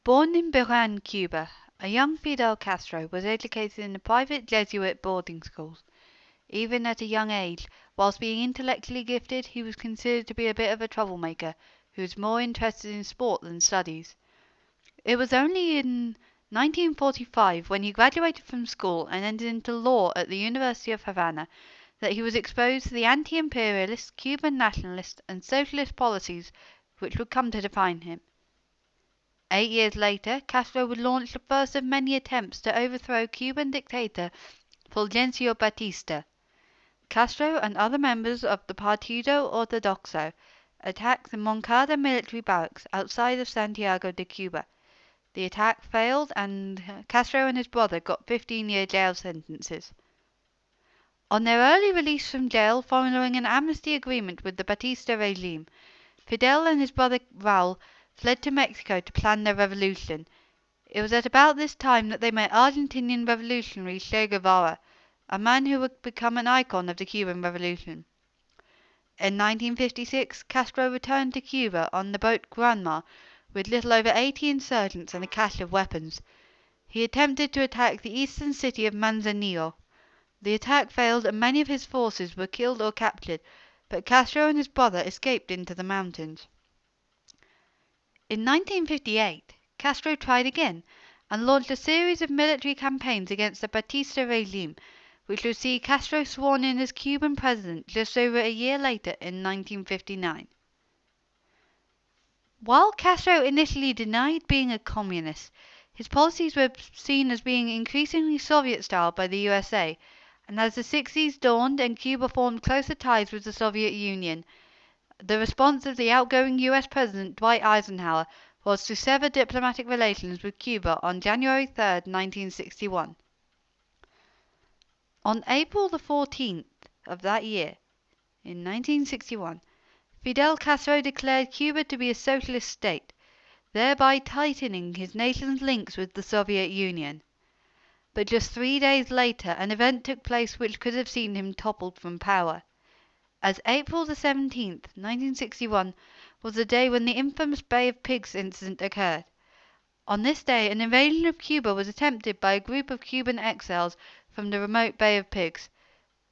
Born in Buran, Cuba, a young Fidel Castro was educated in the private Jesuit boarding schools. Even at a young age, whilst being intellectually gifted, he was considered to be a bit of a troublemaker who was more interested in sport than studies. It was only in 1945, when he graduated from school and entered into law at the University of Havana, that he was exposed to the anti-imperialist, Cuban nationalist and socialist policies which would come to define him. 8 years later, Castro would launch the first of many attempts to overthrow Cuban dictator Fulgencio Batista. Castro and other members of the Partido Ortodoxo attacked the Moncada military barracks outside of Santiago de Cuba. The attack failed, and Castro and his brother got 15-year jail sentences. On their early release from jail following an amnesty agreement with the Batista regime, Fidel and his brother Raúl fled to Mexico to plan their revolution. It was at about this time that they met Argentinian revolutionary Che Guevara, a man who would become an icon of the Cuban Revolution. In 1956, Castro returned to Cuba on the boat Granma with little over 80 insurgents and a cache of weapons. He attempted to attack the eastern city of Manzanillo. The attack failed and many of his forces were killed or captured, but Castro and his brother escaped into the mountains. In 1958, Castro tried again and launched a series of military campaigns against the Batista regime, which would see Castro sworn in as Cuban president just over a year later in 1959. While Castro initially denied being a communist, his policies were seen as being increasingly Soviet-style by the USA, and as the 60s dawned and Cuba formed closer ties with the Soviet Union, the response of the outgoing US President Dwight Eisenhower was to sever diplomatic relations with Cuba on January 3, 1961. On April the 14th of that year, in 1961, Fidel Castro declared Cuba to be a socialist state, thereby tightening his nation's links with the Soviet Union. But just 3 days later, an event took place which could have seen him toppled from power, as April the 17th, 1961, was the day when the infamous Bay of Pigs incident occurred. On this day, an invasion of Cuba was attempted by a group of Cuban exiles from the remote Bay of Pigs.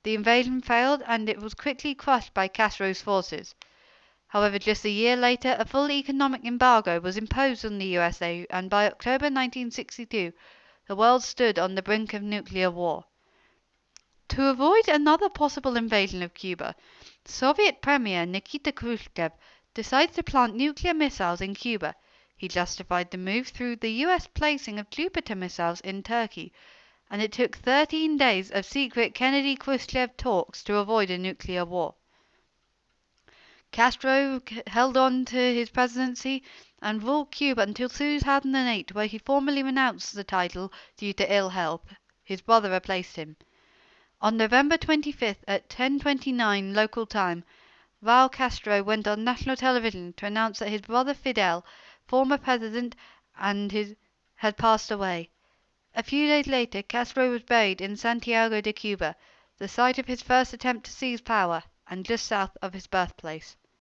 The invasion failed, and it was quickly crushed by Castro's forces. However, just a year later, a full economic embargo was imposed on the USA, and by October 1962, the world stood on the brink of nuclear war. To avoid another possible invasion of Cuba, Soviet Premier Nikita Khrushchev decided to plant nuclear missiles in Cuba. He justified the move through the US placing of Jupiter missiles in Turkey, and it took 13 days of secret Kennedy-Khrushchev talks to avoid a nuclear war. Castro held on to his presidency and ruled Cuba until 2008, where he formally renounced the title due to ill health. His brother replaced him. On November 25th at 10:29 local time, Raúl Castro went on national television to announce that his brother Fidel, former president, had passed away. A few days later, Castro was buried in Santiago de Cuba, the site of his first attempt to seize power, and just south of his birthplace.